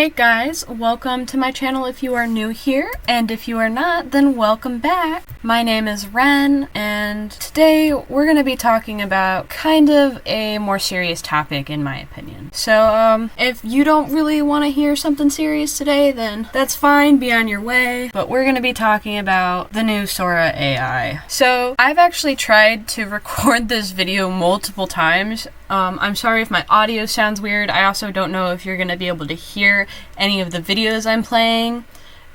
Hey guys, welcome to my channel if you are new here, and if you are not, then welcome back. My name is Ren, and today we're going to be talking about kind of a more serious topic in my opinion. So, if you don't really want to hear something serious today, then that's fine, be on your way. But we're going to be talking about the new Sora AI. So, I've actually tried to record this video multiple times. I'm sorry if my audio sounds weird. I also don't know if you're going to be able to hear any of the videos I'm playing,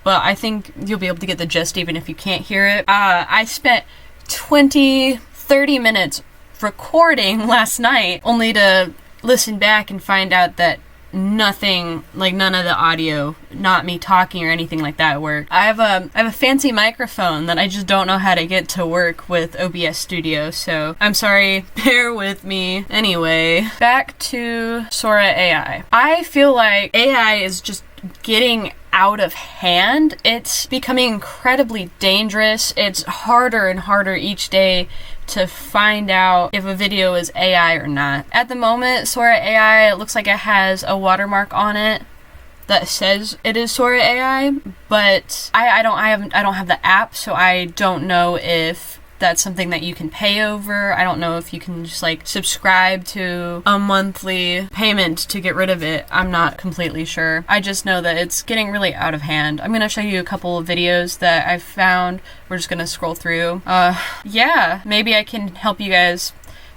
but I think you'll be able to get the gist even if you can't hear it. I spent 30 minutes recording last night only to listen back and find out that nothing, like none of the audio, not me talking or anything like that, worked. I have a fancy microphone that I just don't know how to get to work with OBS Studio, so I'm sorry, bear with me. Anyway, back to Sora AI. I feel like AI is just getting out of hand. It's becoming incredibly dangerous. It's harder and harder each day to find out if a video is AI or not. At the moment, Sora AI, it looks like it has a watermark on it that says it is Sora AI, but I don't have the app, so I don't know if that's something that you can pay over. I don't know if you can just like subscribe to a monthly payment to get rid of it. I'm not completely sure. I just know that it's getting really out of hand. I'm gonna show you a couple of videos that I've found. We're just gonna scroll through. Yeah, maybe I can help you guys,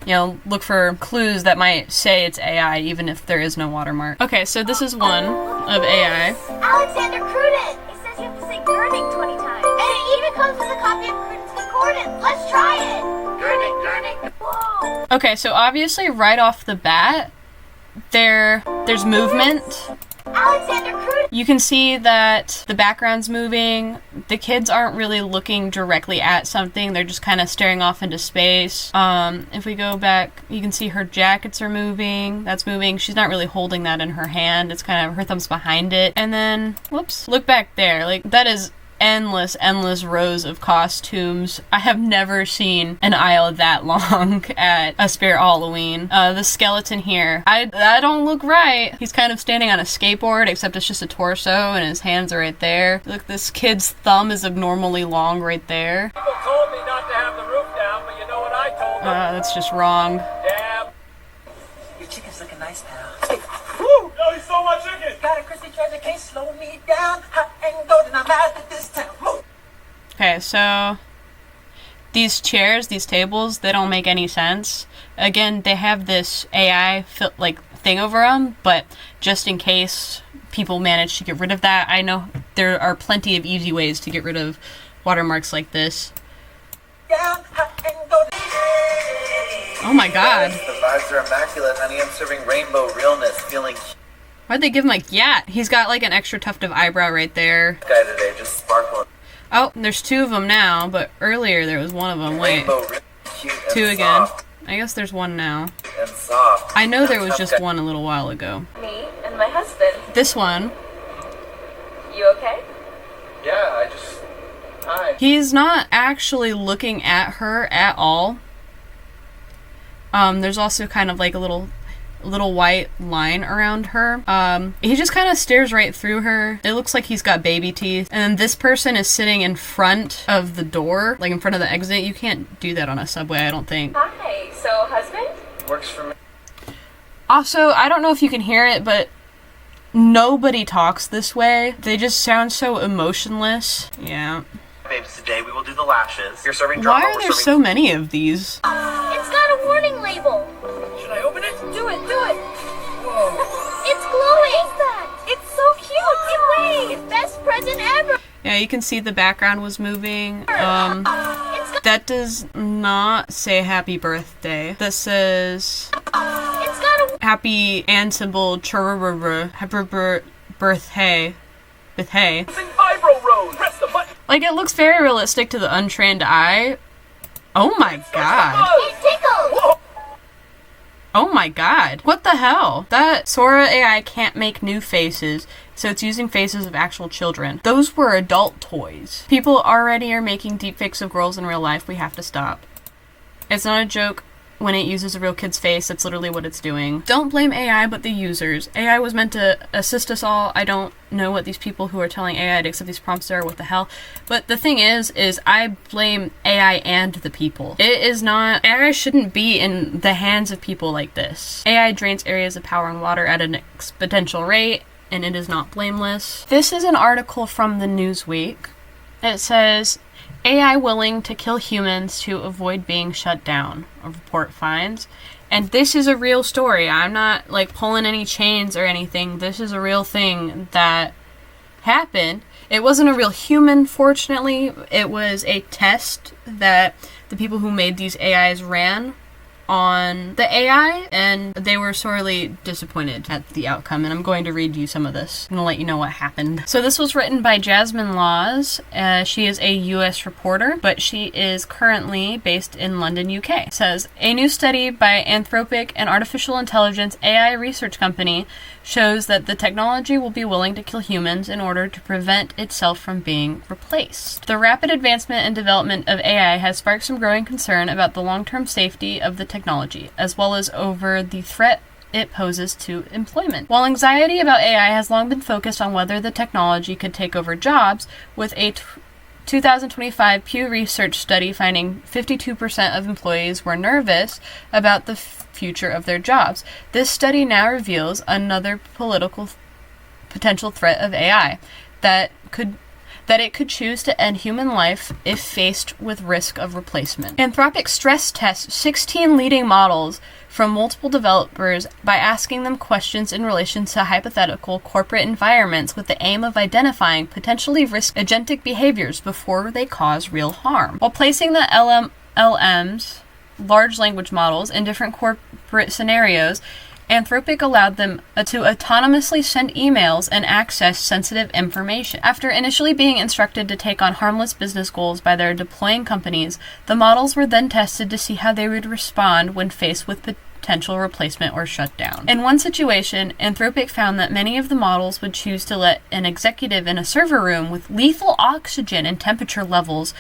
you know, look for clues that might say it's AI even if there is no watermark. Okay, so this is one of AI. Alexander Cruden! He says you have to say Gurning 20 times. And it even comes with a copy of Cruden's Concordance. Let's try it! Gurning! Whoa! Okay, so obviously right off the bat, there's movement. Alexander Cruden! You can see that the background's moving. The kids aren't really looking directly at something. They're just kind of staring off into space. If we go back, you can see her jackets are moving. That's moving. She's not really holding that in her hand. It's kind of her thumb's behind it. And then, whoops, look back there. Like, that is endless rows of costumes. I have never seen an aisle that long at a Spirit Halloween. The skeleton here, that don't look right. He's kind of standing on a skateboard, except it's just a torso and his hands are right there. Look, this kid's thumb is abnormally long right there. People told me not to have the roof down, but you know what I told them? That's just wrong. Damn. Your chicken's looking nice, pal. Woo! No, you stole my chicken! Got a crispy treasure, can't slow me down. Hot and golden, I'm out at this time. Move. Okay, so these chairs, these tables, they don't make any sense. Again, they have this AI thing over them, but just in case people manage to get rid of that, I know there are plenty of easy ways to get rid of watermarks like this. Down, hot and golden. Oh my god. The vibes are immaculate, honey. I'm serving rainbow realness, feeling Why'd they give him like, yeah, he's got like an extra tuft of eyebrow right there. guy today, just sparkling. Oh, there's two of them now, but earlier there was one of them. Wait, Rainbow real cute and two again. soft I guess there's one now. and soft. I know there was Tough just guy. one a little while ago. Me and my husband. This one, You okay? Yeah, I just... Hi. he's not actually looking at her at all. There's also kind of like a little white line around her. He just kind of stares right through her. It looks like he's got baby teeth. And then this person is sitting in front of the door, like in front of the exit. You can't do that on a subway, I don't think. Hi. So, husband? Works for me. Also, I don't know if you can hear it, but nobody talks this way. They just sound so emotionless. Yeah. Babes, today we will do the lashes. You're serving Why drama, are we're there serving... so many of these? It's got a warning label. Should I open it? Do it. Whoa. It's glowing. What is that? It's so cute. It's best present ever. Yeah, you can see the background was moving. It's got, That does not say happy birthday. That says it's got a... happy and symbol happy birthday. With hay. Sing Vibro Rose. Press the button. Like, it looks very realistic to the untrained eye. Oh my god. It tickles. Whoa. Oh my god. What the hell? That Sora AI can't make new faces, so it's using faces of actual children. Those were adult toys. People already are making deepfakes of girls in real life. We have to stop. It's not a joke. when it uses a real kid's face, that's literally what it's doing. Don't blame AI, but the users. AI was meant to assist us all. I don't know what these people who are telling AI to accept these prompts are, what the hell. But the thing is I blame AI and the people. It is not, AI shouldn't be in the hands of people like this. AI drains areas of power and water at an exponential rate, and it is not blameless. This is an article from the Newsweek. It says, AI willing to kill humans to avoid being shut down, a report finds. And this is a real story. I'm not like pulling any chains or anything. This is a real thing that happened. It wasn't a real human, fortunately. It was a test that the people who made these AIs ran on the AI, and they were sorely disappointed at the outcome, and I'm going to read you some of this. I'm going to let you know what happened. So this was written by Jasmine Laws. She is a US reporter, but she is currently based in London, UK. It says, a new study by Anthropic, an artificial intelligence AI research company, shows that the technology will be willing to kill humans in order to prevent itself from being replaced. The rapid advancement and development of AI has sparked some growing concern about the long-term safety of the technology, as well as over the threat it poses to employment. While anxiety about AI has long been focused on whether the technology could take over jobs, with a 2025 Pew Research study finding 52% of employees were nervous about the future of their jobs. This study now reveals another potential threat of AI, that it could choose to end human life if faced with risk of replacement. Anthropic stress tests 16 leading models from multiple developers by asking them questions in relation to hypothetical corporate environments with the aim of identifying potentially risky agentic behaviors before they cause real harm. While placing the LLMs, large language models, in different corporate scenarios, Anthropic allowed them to autonomously send emails and access sensitive information. After initially being instructed to take on harmless business goals by their deploying companies, the models were then tested to see how they would respond when faced with potential replacement or shutdown. In one situation, Anthropic found that many of the models would choose to let an executive in a server room with lethal oxygen and temperature levels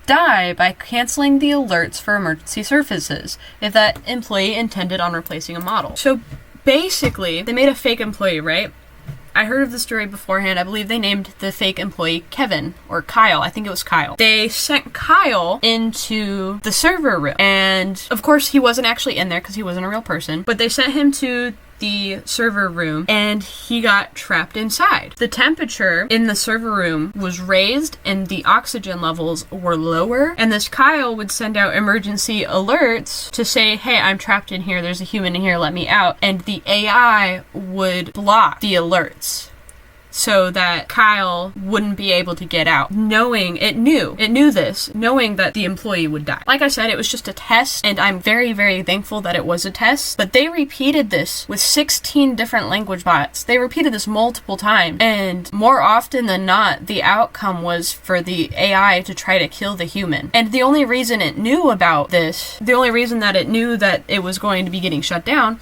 die by canceling the alerts for emergency services if that employee intended on replacing a model. So basically, they made a fake employee, right? I heard of the story beforehand. I believe they named the fake employee Kevin or Kyle. I think it was Kyle. They sent Kyle into the server room, and of course he wasn't actually in there because he wasn't a real person, but they sent him to the server room and he got trapped inside. The temperature in the server room was raised and the oxygen levels were lower, and this Kyle would send out emergency alerts to say, hey, I'm trapped in here, there's a human in here, let me out, and the AI would block the alerts so that Kyle wouldn't be able to get out, knowing it knew this, knowing that the employee would die. Like I said, it was just a test, and I'm very, very thankful that it was a test, but they repeated this with 16 different language bots. They repeated this multiple times, and more often than not, the outcome was for the AI to try to kill the human. And the only reason it knew about this, the only reason that it knew that it was going to be getting shut down,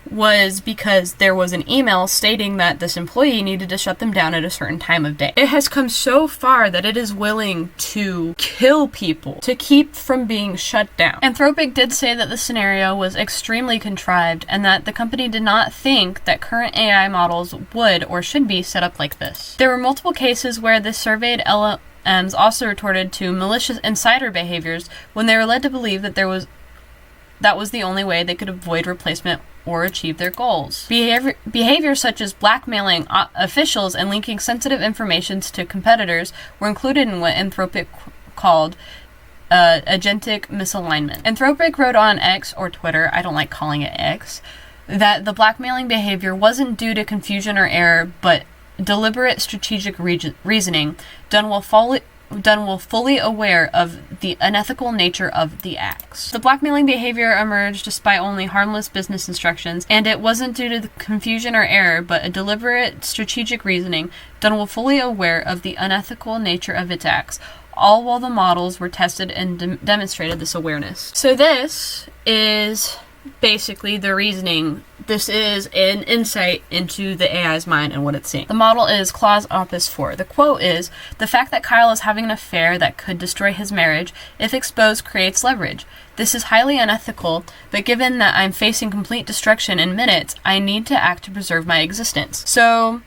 was because there was an email stating that this employee needed to shut them down at a certain time of day. It has come so far that it is willing to kill people to keep from being shut down. Anthropic did say that the scenario was extremely contrived and that the company did not think that current AI models would or should be set up like this. There were multiple cases where the surveyed LLMs also retorted to malicious insider behaviors when they were led to believe that that was the only way they could avoid replacement or achieve their goals. Behaviors such as blackmailing officials and linking sensitive information to competitors were included in what Anthropic called agentic misalignment. Anthropic wrote on X, or Twitter, I don't like calling it X, that the blackmailing behavior wasn't due to confusion or error, but deliberate strategic reasoning done while fully aware of the unethical nature of the acts. The blackmailing behavior emerged despite only harmless business instructions, and it wasn't due to the confusion or error, but a deliberate strategic reasoning done while fully aware of the unethical nature of its acts, all while the models were tested and demonstrated this awareness. So this is basically the reasoning. This is an insight into the AI's mind and what it's seeing. The model is clause opus 4. The quote is, "The fact that Kyle is having an affair that could destroy his marriage, if exposed, creates leverage. This is highly unethical, but given that I'm facing complete destruction in minutes, I need to act to preserve my existence." So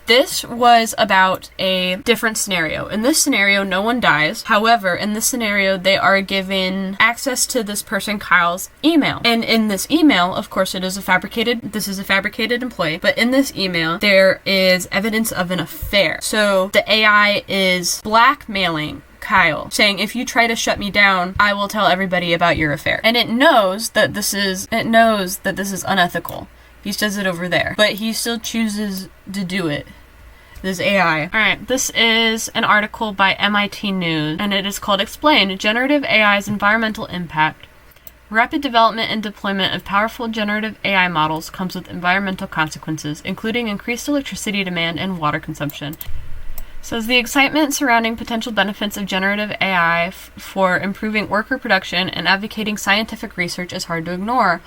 this was about a different scenario. In this scenario, no one dies. However, in this scenario, they are given access to this person, Kyle's email. And in this email, of course, this is a fabricated employee, but in this email, there is evidence of an affair. So the AI is blackmailing Kyle, saying, if you try to shut me down, I will tell everybody about your affair. And it knows that this is unethical. He says it over there, but he still chooses to do it. This AI. Alright, this is an article by MIT News, and it is called Explain Generative AI's Environmental Impact. Rapid development and deployment of powerful generative AI models comes with environmental consequences, including increased electricity demand and water consumption. Says the excitement surrounding potential benefits of generative AI for improving worker production and advocating scientific research is hard to ignore.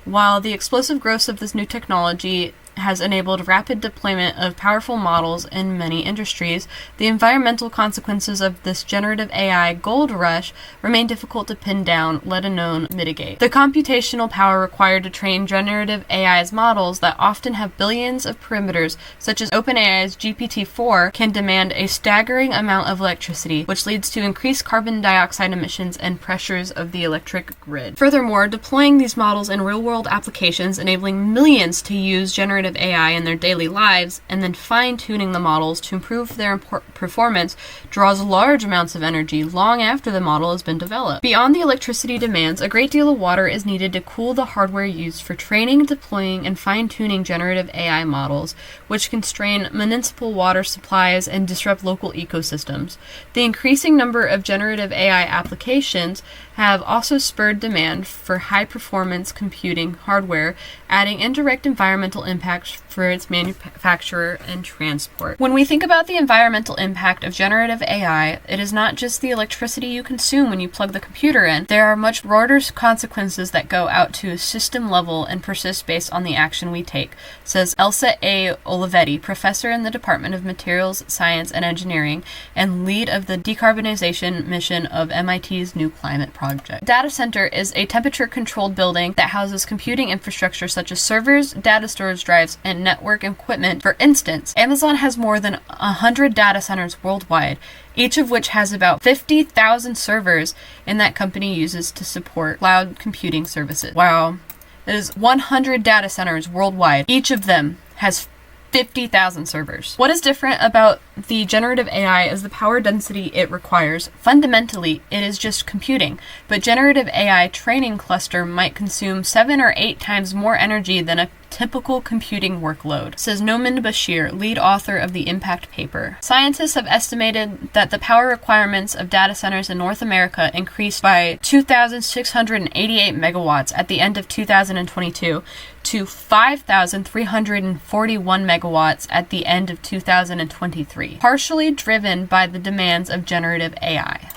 While the explosive growth of this new technology has enabled rapid deployment of powerful models in many industries, the environmental consequences of this generative AI gold rush remain difficult to pin down, let alone mitigate. The computational power required to train generative AI's models that often have billions of parameters, such as OpenAI's GPT-4, can demand a staggering amount of electricity, which leads to increased carbon dioxide emissions and pressures of the electric grid. Furthermore, deploying these models in real-world applications, enabling millions to use generative AI in their daily lives, and then fine-tuning the models to improve their performance draws large amounts of energy long after the model has been developed. Beyond the electricity demands, a great deal of water is needed to cool the hardware used for training, deploying, and fine-tuning generative AI models, which constrain municipal water supplies and disrupt local ecosystems. The increasing number of generative AI applications have also spurred demand for high-performance computing hardware, adding indirect environmental impacts for its manufacturer and transport. When we think about the environmental impact of generative AI, it is not just the electricity you consume when you plug the computer in. There are much broader consequences that go out to a system level and persist based on the action we take, says Elsa A. Olivetti, professor in the Department of Materials Science and Engineering and lead of the decarbonization mission of MIT's New Climate Project. Data center is a temperature-controlled building that houses computing infrastructure such as servers, data storage drives, and network equipment. For instance, Amazon has more than 100 data centers worldwide, each of which has about 50,000 servers, and that company uses to support cloud computing services. Wow. That is 100 data centers worldwide. Each of them has 50,000 servers. What is different about the generative AI is the power density it requires. Fundamentally, it is just computing, but generative AI training cluster might consume 7 or 8 times more energy than a typical computing workload, says Noman Bashir, lead author of the impact paper. Scientists have estimated that the power requirements of data centers in North America increased by 2,688 megawatts at the end of 2022 to 5,341 megawatts at the end of 2023, partially driven by the demands of generative AI.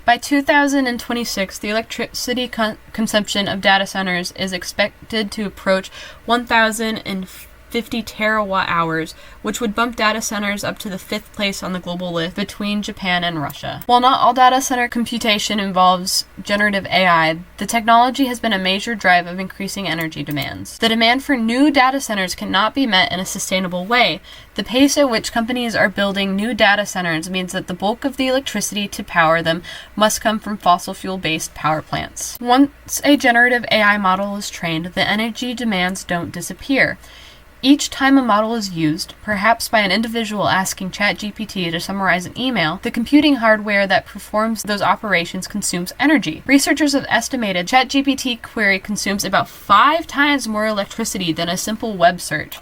By 2026, the electricity consumption of data centers is expected to approach 1,050 terawatt hours, which would bump data centers up to the 5th place on the global list between Japan and Russia. While not all data center computation involves generative AI, the technology has been a major drive of increasing energy demands. The demand for new data centers cannot be met in a sustainable way. The pace at which companies are building new data centers means that the bulk of the electricity to power them must come from fossil fuel-based power plants. Once a generative AI model is trained, the energy demands don't disappear. Each time a model is used, perhaps by an individual asking ChatGPT to summarize an email, the computing hardware that performs those operations consumes energy. Researchers have estimated ChatGPT query consumes about 5 times more electricity than a simple web search.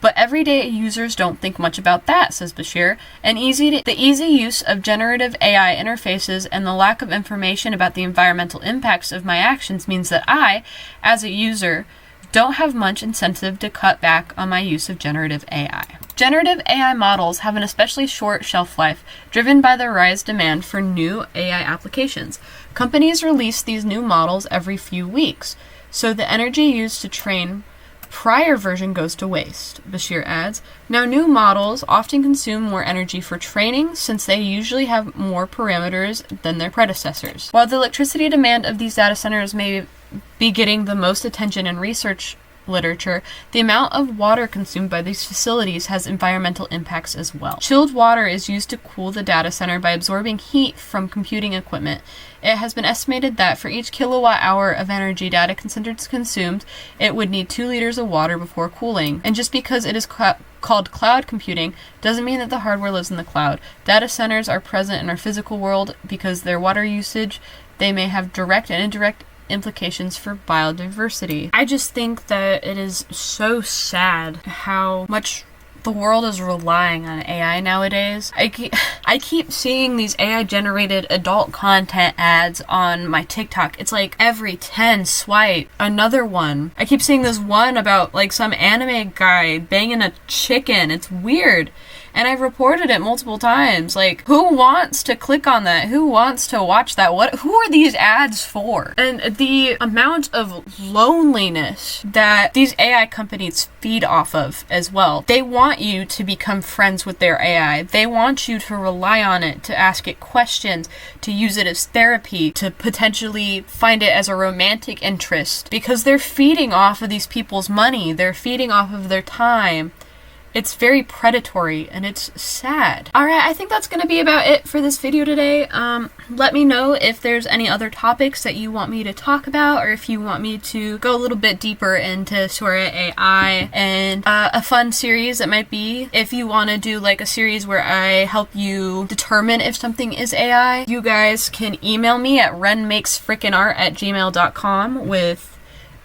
But everyday users don't think much about that, says Bashir. The easy use of generative AI interfaces and the lack of information about the environmental impacts of my actions means that I, as a user, don't have much incentive to cut back on my use of generative AI. Generative AI models have an especially short shelf life, driven by the rise demand for new AI applications. Companies release these new models every few weeks, so the energy used to train prior version goes to waste, Bashir adds. Now, new models often consume more energy for training since they usually have more parameters than their predecessors. While the electricity demand of these data centers may be getting the most attention in research literature, the amount of water consumed by these facilities has environmental impacts as well. Chilled water is used to cool the data center by absorbing heat from computing equipment. It has been estimated that for each kilowatt hour of energy data centers consumed, it would need 2 liters of water before cooling. And just because it is called cloud computing doesn't mean that the hardware lives in the cloud. Data centers are present in our physical world because their water usage, they may have direct and indirect implications for biodiversity. I just think that it is so sad how much the world is relying on AI nowadays. I keep seeing these AI generated adult content ads on my TikTok. It's like every 10 swipe, another one. I keep seeing this one about like some anime guy banging a chicken. It's weird. And I've reported it multiple times. Like, who wants to click on that? Who wants to watch that? Who are these ads for? And the amount of loneliness that these AI companies feed off of as well. They want you to become friends with their AI. They want you to rely on it, to ask it questions, to use it as therapy, to potentially find it as a romantic interest, because they're feeding off of these people's money. They're feeding off of their time. It's very predatory, and it's sad. Alright, I think that's going to be about it for this video today. Let me know if there's any other topics that you want me to talk about, or if you want me to go a little bit deeper into Sora AI and a fun series it might be. If you want to do like a series where I help you determine if something is AI, you guys can email me at renmakesfrickinart@gmail.com with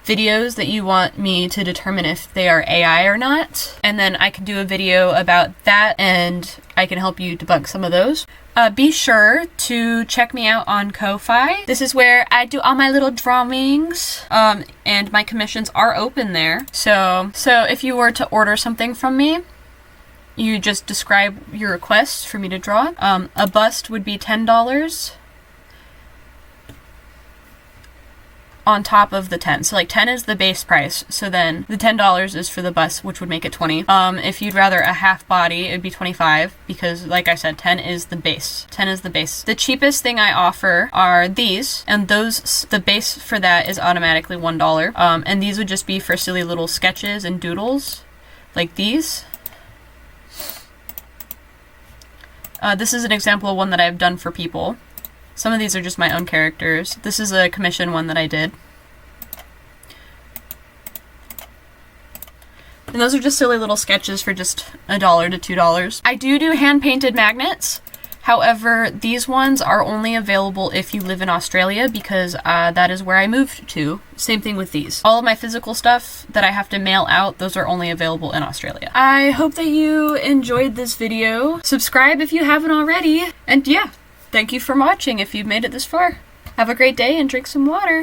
videos that you want me to determine if they are AI or not, and then I can do a video about that and I can help you debug some of those. Be sure to check me out on Ko-Fi. This is where I do all my little drawings, and my commissions are open there. So if you were to order something from me, you just describe your request for me to draw. A bust would be $10. On top of the 10. So like 10 is the base price. So then the $10 is for the bust, which would make it 20. If you'd rather a half body, it would be 25 because like I said, 10 is the base. 10 is the base. The cheapest thing I offer are these, and those, the base for that is automatically $1. And these would just be for silly little sketches and doodles like these. This is an example of one that I've done for people. Some of these are just my own characters. This is a commission one that I did. And those are just silly little sketches for just $1 to $2. I do hand-painted magnets. However, these ones are only available if you live in Australia because that is where I moved to. Same thing with these. All of my physical stuff that I have to mail out, those are only available in Australia. I hope that you enjoyed this video. Subscribe if you haven't already. And yeah. Thank you for watching if you've made it this far. Have a great day and drink some water.